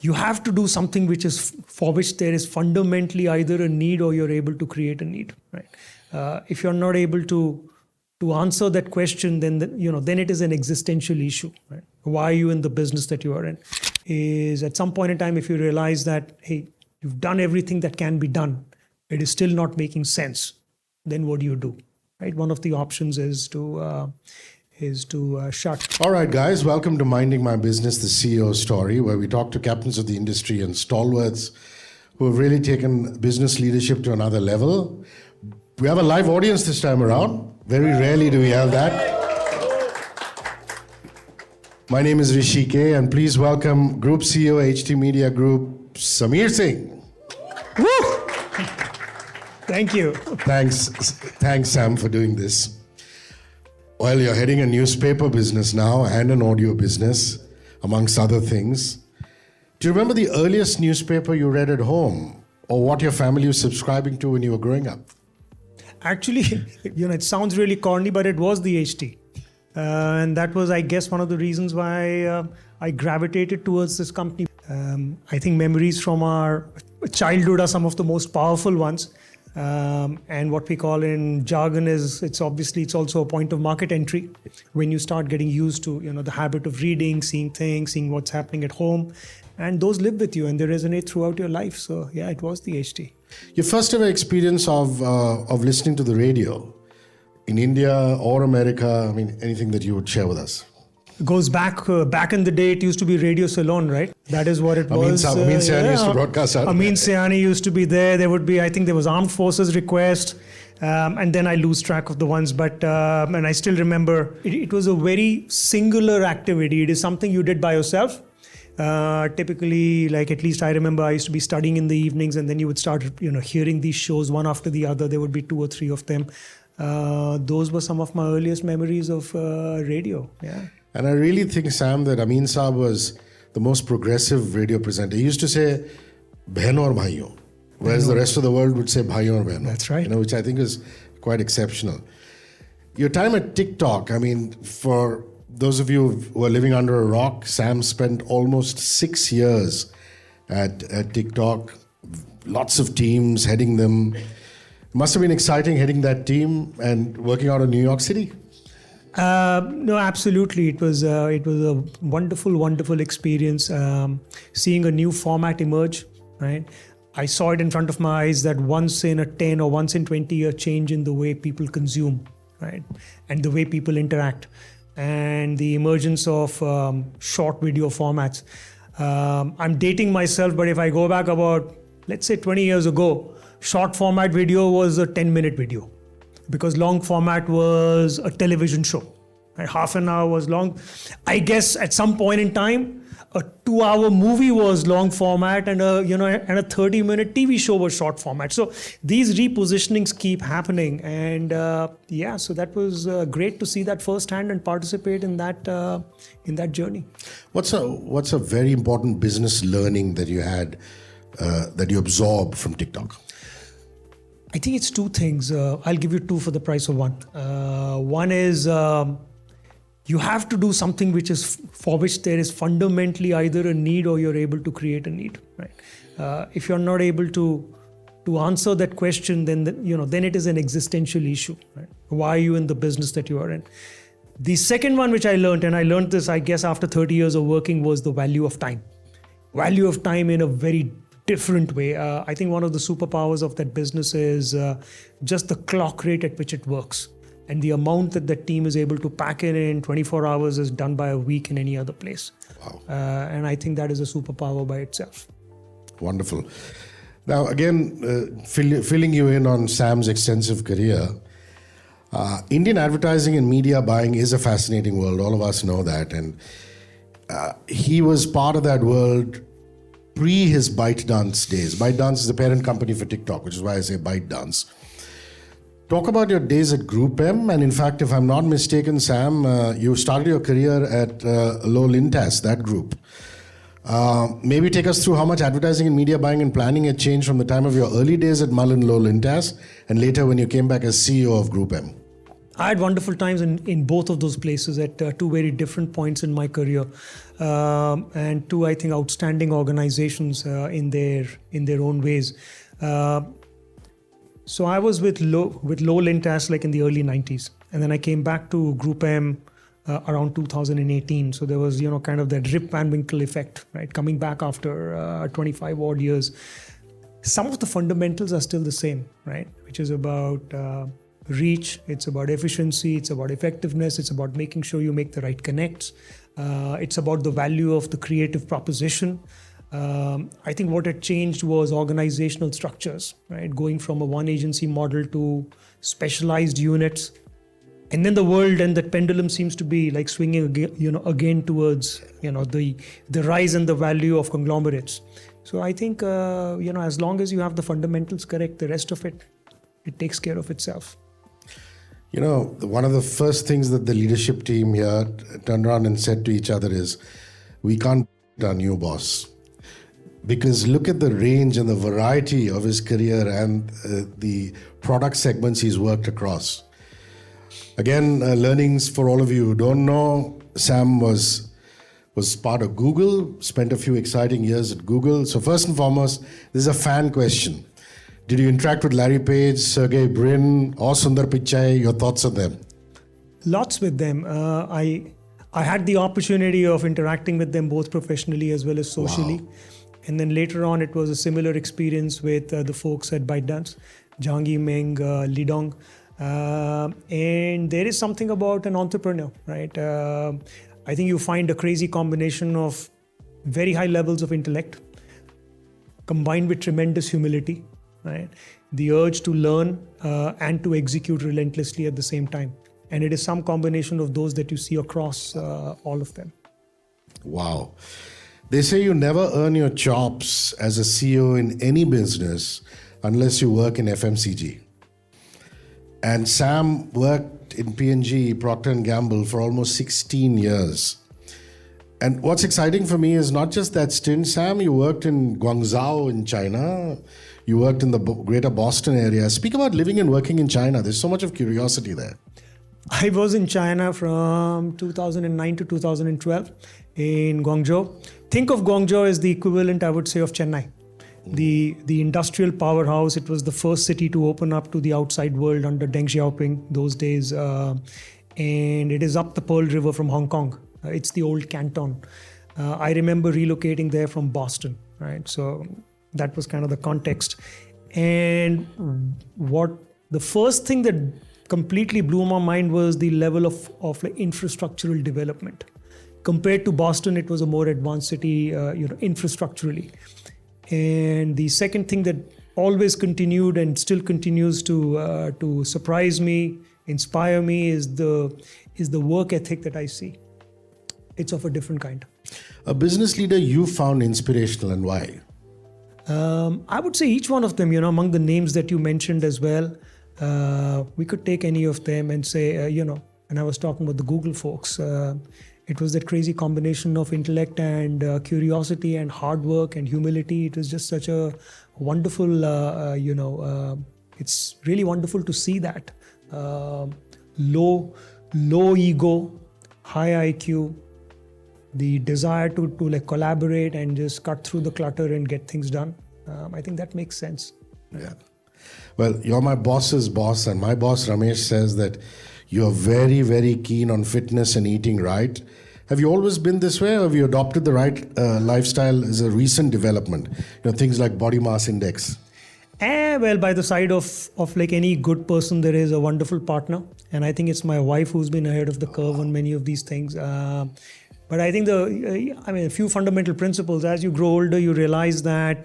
you have to do something which is for which there is fundamentally either a need or you're able to create a need, right? If you're not able to answer that question, then it is an existential issue, right? Why are you in the business that you are in? Is at some point in time, if you realize that, hey, you've done everything that can be done, it is still not making sense, then what do you do, right? One of the options is to shut. All right, guys, welcome to Minding My Business, the CEO story, where we talk to captains of the industry and stalwarts who have really taken business leadership to another level. We have a live audience this time around. Very rarely do we have that. My name is Hrishi K, and please welcome Group CEO, HT Media Group, Singh. Woo! Thank you. Thanks, Sam, for doing this. Well, you're heading a newspaper business now and an audio business, amongst other things. Do you remember the earliest newspaper you read at home, or what your family was subscribing to when you were growing up? Actually, it sounds really corny, but it was the HT. And that was, I guess, one of the reasons why I gravitated towards this company. I think memories from our childhood are some of the most powerful ones. And what we call in jargon is it's also a point of market entry when you start getting used to the habit of reading, seeing things, seeing what's happening at home, and those live with you and they resonate throughout your life. So yeah, it was the HT. Your first ever experience of listening to the radio in India or America, I mean, anything that you would share with us? It goes back in the day, it used to be Radio Ceylon, right? That is what it was. Amin Sayani used to broadcast out. Amin Sayani used to be there. There would be, I think there was Armed Forces Request. And then I lose track of the ones. But and I still remember, it was a very singular activity. It is something you did by yourself. Typically, like at least I remember I used to be studying in the evenings, and then you would start hearing these shows one after the other. There would be 2 or 3 of them. Those were some of my earliest memories of radio. Yeah. And I really think, Sam, that Amin Saab was the most progressive radio presenter. He used to say, "Behno aur bhaiyon," whereas the rest of the world would say "bhaiyon aur behno." That's right. Which I think is quite exceptional. Your time at TikTok, I mean, for those of you who are living under a rock, Sam spent almost 6 years at TikTok. Lots of teams, heading them. Must have been exciting heading that team and working out of New York City. No, absolutely. It was a wonderful experience. Seeing a new format emerge, right? I saw it in front of my eyes that once in a 10 or once in 20 year change in the way people consume, right? And the way people interact, and the emergence of short video formats. I'm dating myself, but if I go back about, let's say 20 years ago, short format video was a 10-minute video. Because long format was a television show. And half an hour was long. I guess at some point in time, a 2-hour movie was long format, and a 30-minute TV show was short format. So these repositionings keep happening, and so that was great to see that firsthand and participate in that journey. What's a very important business learning that you had that you absorbed from TikTok? I think it's 2 things. I'll give you 2 for the price of 1. One is you have to do something for which there is fundamentally either a need or you're able to create a need, right? If you're not able to answer that question, then it is an existential issue, right? Why are you in the business that you are in? The second one, which I learned, and I learned this, I guess, after 30 years of working, was the value of time. Value of time in a very different way. I think one of the superpowers of that business is just the clock rate at which it works, and the amount that the team is able to pack in 24 hours is done by a week in any other place. Wow. And I think that is a superpower by itself. Wonderful. Now, again, filling you in on Sam's extensive career, Indian advertising and media buying is a fascinating world. All of us know that. And he was part of that world pre his ByteDance days. ByteDance is the parent company for TikTok, which is why I say ByteDance. Talk about your days at Group M. And in fact, if I'm not mistaken, Sam, you started your career at Low Lintas, that group. Maybe take us through how much advertising and media buying and planning had changed from the time of your early days at Mullen Low Lintas and later when you came back as CEO of Group M. I had wonderful times in both of those places at two very different points in my career, and two, I think, outstanding organizations in their own ways. So I was with Low Lintas like in the early 90s, and then I came back to Group M around 2018. So there was kind of that Rip Van Winkle effect, right? Coming back after 25 odd years. Some of the fundamentals are still the same, right? Which is about reach, it's about efficiency, it's about effectiveness, it's about making sure you make the right connects. It's about the value of the creative proposition. I think what had changed was organizational structures, right? Going from a one agency model to specialized units. And then the world and that pendulum seems to be like swinging again towards the rise and the value of conglomerates. So I think as long as you have the fundamentals correct, the rest of it takes care of itself. One of the first things that the leadership team here turned around and said to each other is, we can't beat our new boss. Because look at the range and the variety of his career and the product segments he's worked across. Again, learnings for all of you who don't know, Sam was part of Google, spent a few exciting years at Google. So first and foremost, this is a fan question. Did you interact with Larry Page, Sergey Brin, or Sundar Pichai? Your thoughts on them? Lots with them. I had the opportunity of interacting with them both professionally as well as socially. Wow. And then later on, it was a similar experience with the folks at ByteDance, Jhangi Meng, Lidong. And there is something about an entrepreneur, right? I think you find a crazy combination of very high levels of intellect combined with tremendous humility, right? The urge to learn and to execute relentlessly at the same time. And it is some combination of those that you see across all of them. Wow. They say you never earn your chops as a CEO in any business unless you work in FMCG. And Sam worked in P&G, Procter & Gamble, for almost 16 years. And what's exciting for me is not just that stint, Sam, you worked in Guangzhou in China. You worked in the greater Boston area. Speak about living and working in China. There's so much of curiosity there. I was in China from 2009 to 2012 in Guangzhou. Think of Guangzhou as the equivalent, I would say, of Chennai. The industrial powerhouse. It was the first city to open up to the outside world under Deng Xiaoping those days. And it is up the Pearl River from Hong Kong. It's the old Canton. I remember relocating there from Boston, right? So that was kind of the context. And the first thing that completely blew my mind was the level of like infrastructural development. Compared to Boston, it was a more advanced city, infrastructurally. And the second thing that always continued and still continues to surprise me, inspire me, is the work ethic that I see. It's of a different kind. A business leader you found inspirational, and why? I would say each one of them, among the names that you mentioned as well, we could take any of them and say, and I was talking about the Google folks, it was that crazy combination of intellect and curiosity and hard work and humility. It was just such a wonderful, it's really wonderful to see that. Low ego, high IQ, the desire to like collaborate and just cut through the clutter and get things done. I think that makes sense. Yeah. Well, you're my boss's boss, and my boss Ramesh says that you're very, very keen on fitness and eating right. Have you always been this way, or have you adopted the right lifestyle as a recent development? Things like body mass index. Well, by the side of like any good person, there is a wonderful partner. And I think it's my wife who's been ahead of the curve on many of these things. But I think a few fundamental principles. As you grow older, you realize that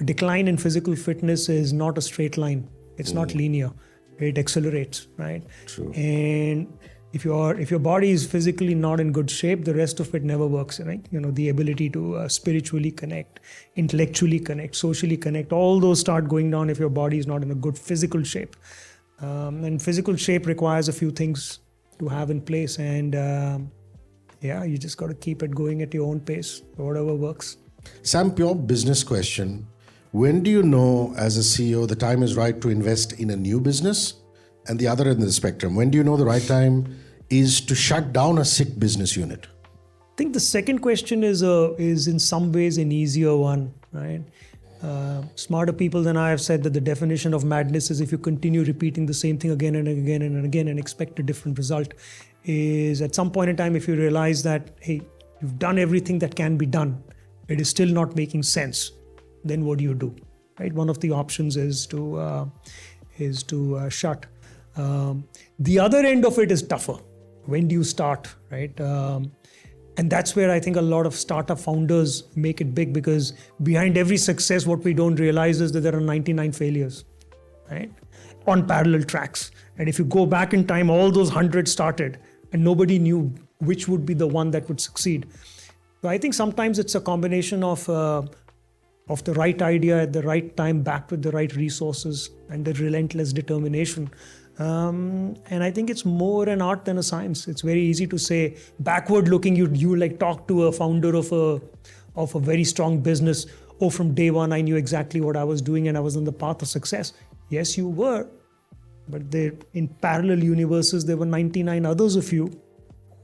decline in physical fitness is not a straight line. It's not linear. It accelerates, right? True. And if your body is physically not in good shape, the rest of it never works, right? The ability to spiritually connect, intellectually connect, socially connect, all those start going down if your body is not in a good physical shape. And physical shape requires a few things to have in place. And you just got to keep it going at your own pace, whatever works. Sam, pure business question. When do you know as a CEO the time is right to invest in a new business and the other end of the spectrum? When do you know the right time is to shut down a sick business unit? I think the second question is in some ways an easier one, right? Smarter people than I have said that the definition of madness is if you continue repeating the same thing again and again and again and expect a different result. Is at some point in time, if you realize that, hey, you've done everything that can be done, it is still not making sense, then what do you do, right? One of the options is to shut. The other end of it is tougher. When do you start, right? And that's where I think a lot of startup founders make it big, because behind every success, what we don't realize is that there are 99 failures, right? On parallel tracks. And if you go back in time, all those 100 started and nobody knew which would be the one that would succeed. So I think sometimes it's a combination of the right idea at the right time, backed with the right resources and the relentless determination. And I think it's more an art than a science. It's very easy to say, backward looking, you like talk to a founder of a very strong business. Oh, from day one, I knew exactly what I was doing and I was on the path of success. Yes, you were. But in parallel universes, there were 99 others of you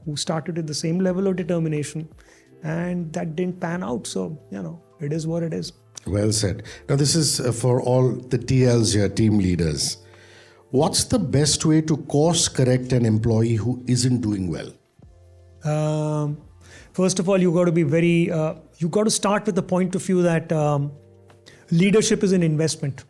who started at the same level of determination, and that didn't pan out. So, it is what it is. Well said. Now, this is for all the TLs here, team leaders. What's the best way to course correct an employee who isn't doing well? First of all, you got to be you got to start with the point of view that leadership is an investment.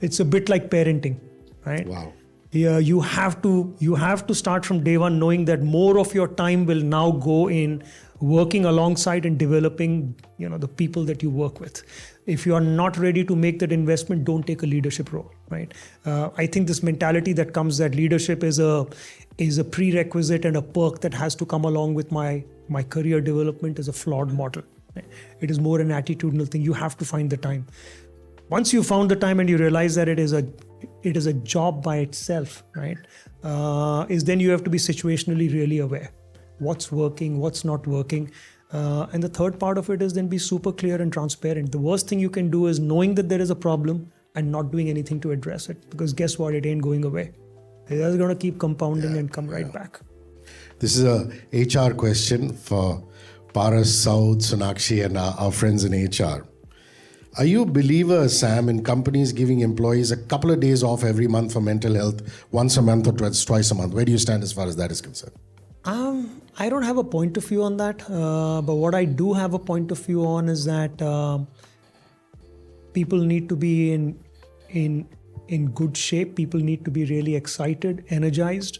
It's a bit like parenting, right? Wow. Yeah, you have to start from day one knowing that more of your time will now go in working alongside and developing, the people that you work with. If you are not ready to make that investment, don't take a leadership role, right? I think this mentality that comes that leadership is a prerequisite and a perk that has to come along with my career development is a flawed model. Right? It is more an attitudinal thing. You have to find the time. Once you found the time and you realize that it is a job by itself, right? Is then you have to be situationally really aware. What's working, what's not working. And the third part of it is then be super clear and transparent. The worst thing you can do is knowing that there is a problem and not doing anything to address it. Because guess what? It ain't going away. It is going to keep compounding and come right back. This is a HR question for Paras, Saud, Sonakshi, and our friends in HR. Are you a believer, Sam, in companies giving employees a couple of days off every month for mental health, once a month or twice a month? Where do you stand as far as that is concerned? I don't have a point of view on that. But what I do have a point of view on is that people need to be in good shape. People need to be really excited, energized.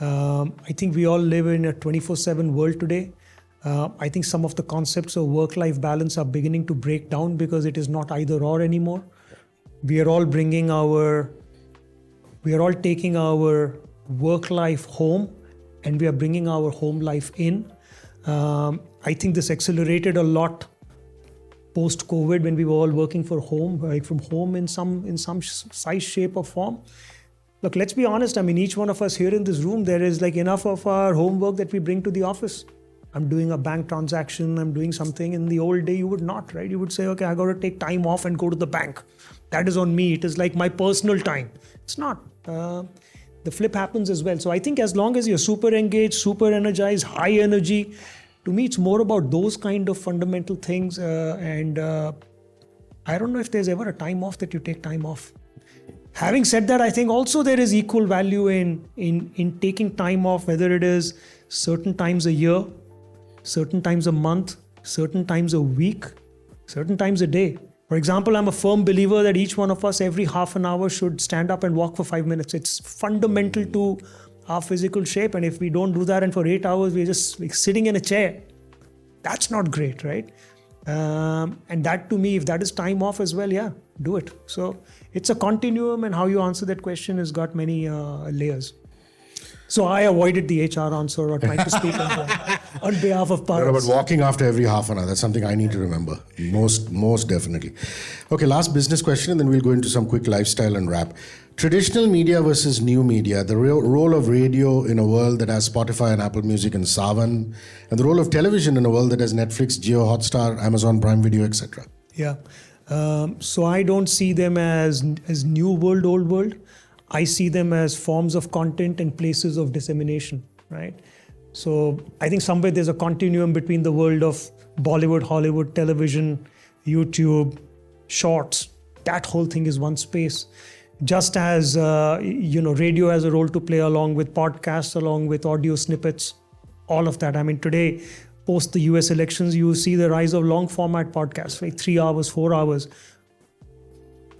I think we all live in a 24/7 world today. I think some of the concepts of work-life balance are beginning to break down because it is not either or anymore. We are all taking our work life home and we are bringing our home life in. I think this accelerated a lot post-COVID when we were all working from home in some size, shape or form. Look, let's be honest. I mean, each one of us here in this room, there is like enough of our homework that we bring to the office. I'm doing a bank transaction, I'm doing something. In the old day, you would not, right? You would say, okay, I got to take time off and go to the bank. That is on me. It is like my personal time. It's not. The flip happens as well. So I think as long as you're super engaged, super energized, high energy, to me, it's more about those kind of fundamental things. And I don't know if there's ever a time off that you take time off. Having said that, I think also there is equal value in taking time off, whether it is certain times a year, certain times a month, certain times a week, certain times a day. For example, I'm a firm believer that each one of us every half an hour should stand up and walk for 5 minutes. It's fundamental to our physical shape. And if we don't do that and for 8 hours, we're just like sitting in a chair, that's not great, right? And that to me, if that is time off as well, yeah, do it. So it's a continuum, and how you answer that question has got many layers. So I avoided the HR answer or trying to speak on behalf of Paras. But walking after every half an hour, that's something I need to remember. Most definitely. Okay, last business question, and then we'll go into some quick lifestyle and wrap. Traditional media versus new media, the role of radio in a world that has Spotify and Apple Music and Savan, and the role of television in a world that has Netflix, Jio, Hotstar, Amazon Prime Video, etc. Yeah. So I don't see them as new world, old world. I see them as forms of content and places of dissemination, right? So I think somewhere there's a continuum between the world of Bollywood, Hollywood, television, YouTube, shorts. That whole thing is one space. Just as radio has a role to play along with podcasts, along with audio snippets, all of that. I mean, today, post the US elections, you see the rise of long format podcasts, like 3 hours, 4 hours.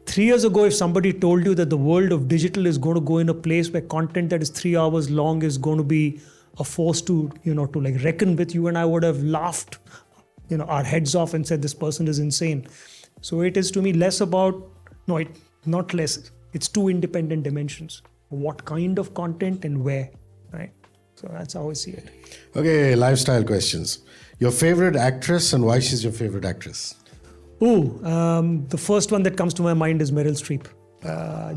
3 years ago, if somebody told you that the world of digital is going to go in a place where content that is 3 hours long is going to be a force to like reckon with, you and I would have laughed, our heads off and said this person is insane. So it is to me less about, not less. It's two independent dimensions. What kind of content and where, right? So that's how I see it. Okay, lifestyle questions. Your favorite actress and why she's your favorite actress? The first one that comes to my mind is Meryl Streep.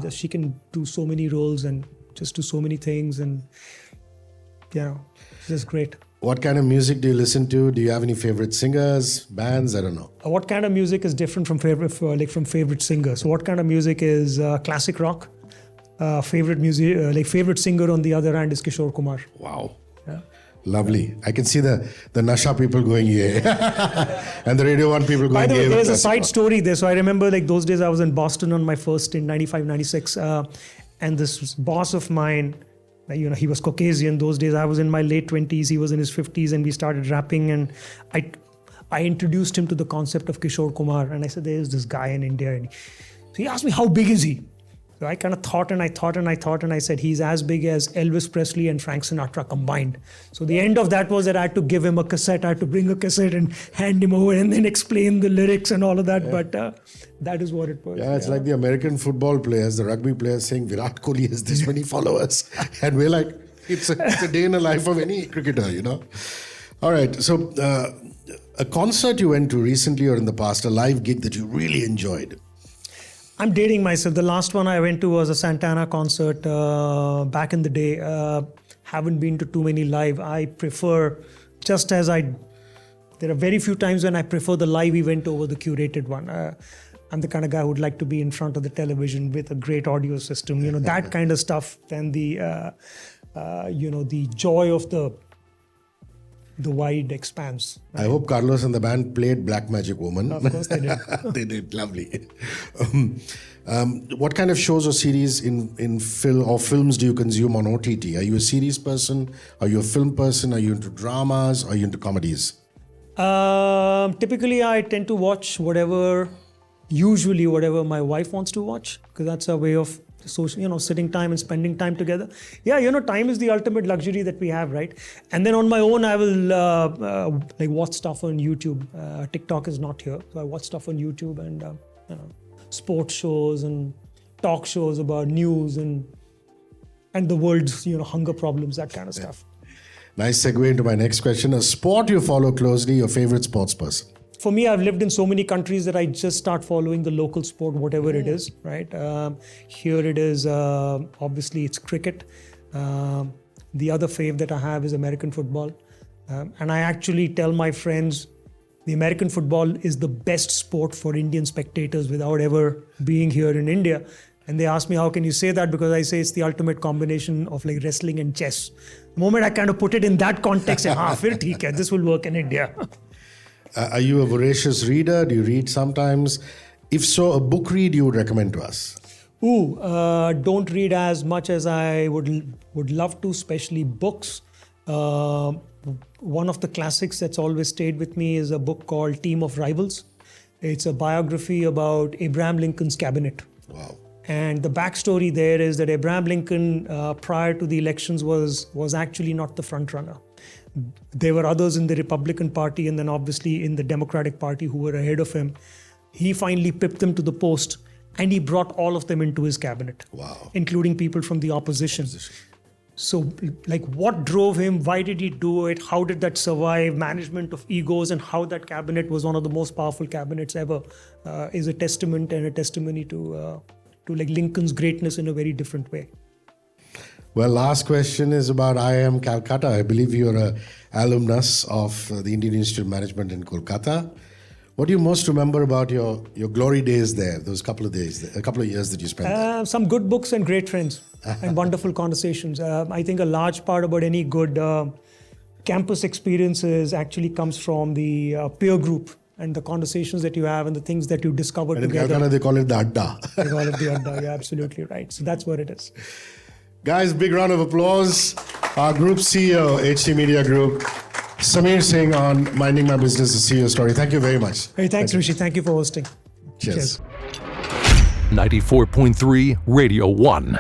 Just she can do so many roles and just do so many things, and she's just great. What kind of music do you listen to? Do you have any favorite singers, bands? I don't know. What kind of music is different from favorite singers? So what kind of music is classic rock? Favorite music, favorite singer on the other hand is Kishore Kumar. Wow. Yeah. Lovely. I can see the Nasha people going, yeah. And the Radio 1 people going, By the way, yeah. there's a side story there. So I remember those days I was in Boston on my first in 95, 96. And this boss of mine, he was Caucasian those days. I was in my late 20s. He was in his 50s, and we started rapping. And I introduced him to the concept of Kishore Kumar. And I said, there's this guy in India. And so he asked me, how big is he? So I kind of thought and I said, he's as big as Elvis Presley and Frank Sinatra combined. So the end of that was that I had to give him a cassette. I had to bring a cassette and hand him over and then explain the lyrics and all of that. Yeah. But that is what it was. Yeah, it's like the American football players, the rugby players saying Virat Kohli has this many followers. And we're like, it's a day in the life of any cricketer, All right. So a concert you went to recently or in the past, a live gig that you really enjoyed? I'm dating myself. The last one I went to was a Santana concert back in the day. Haven't been to too many live. I prefer, there are very few times when I prefer the live event over the curated one. I'm the kind of guy who would like to be in front of the television with a great audio system, that kind of stuff. Than the, the joy of the wide expanse. Right? I hope Carlos and the band played Black Magic Woman. Of course they did. They did. Lovely. What kind of shows or series in films do you consume on OTT? Are you a series person? Are you a film person? Are you into dramas? Are you into comedies? Typically, I tend to watch whatever my wife wants to watch, because that's a way of sitting time and spending time together. Yeah, time is the ultimate luxury that we have, right? And then on my own, I will watch stuff on YouTube. TikTok is not here, so I watch stuff on YouTube and sports shows and talk shows about news and the world's hunger problems, that kind of stuff. Nice segue into my next question. A sport you follow closely, your favorite sports person? For me, I've lived in so many countries that I just start following the local sport, whatever it is, right? Here it is, obviously it's cricket. The other fave that I have is American football. And I actually tell my friends, the American football is the best sport for Indian spectators without ever being here in India. And they ask me, how can you say that? Because I say it's the ultimate combination of wrestling and chess. The moment I kind of put it in that context, this will work in India. Are you a voracious reader? Do you read sometimes? If so, a book read you would recommend to us? Don't read as much as I would love to, especially books. One of the classics that's always stayed with me is a book called Team of Rivals. It's a biography about Abraham Lincoln's cabinet. Wow. And the backstory there is that Abraham Lincoln, prior to the elections, was actually not the front runner. There were others in the Republican Party and then obviously in the Democratic Party who were ahead of him. He finally pipped them to the post and he brought all of them into his cabinet. Wow. Including people from the opposition. So what drove him? Why did he do it? How did that survive? Management of egos and how that cabinet was one of the most powerful cabinets ever is a testament and a testimony to Lincoln's greatness in a very different way. Well, last question is about IIM Calcutta. I believe you're an alumnus of the Indian Institute of Management in Kolkata. What do you most remember about your glory days there? Those couple of years that you spent there? Some good books and great friends and wonderful conversations. I think a large part about any good campus experiences actually comes from the peer group and the conversations that you have and the things that you discover And in together. Kolkata, they call it the Adda. They call it the Adda. You're absolutely right. So that's what it is. Guys, big round of applause. Our group CEO, HT Media Group, Samir Singh on Minding My Business, the CEO story. Thank you very much. Hey, thanks, Hrishi. Thank you for hosting. Cheers. 94.3 Radio 1.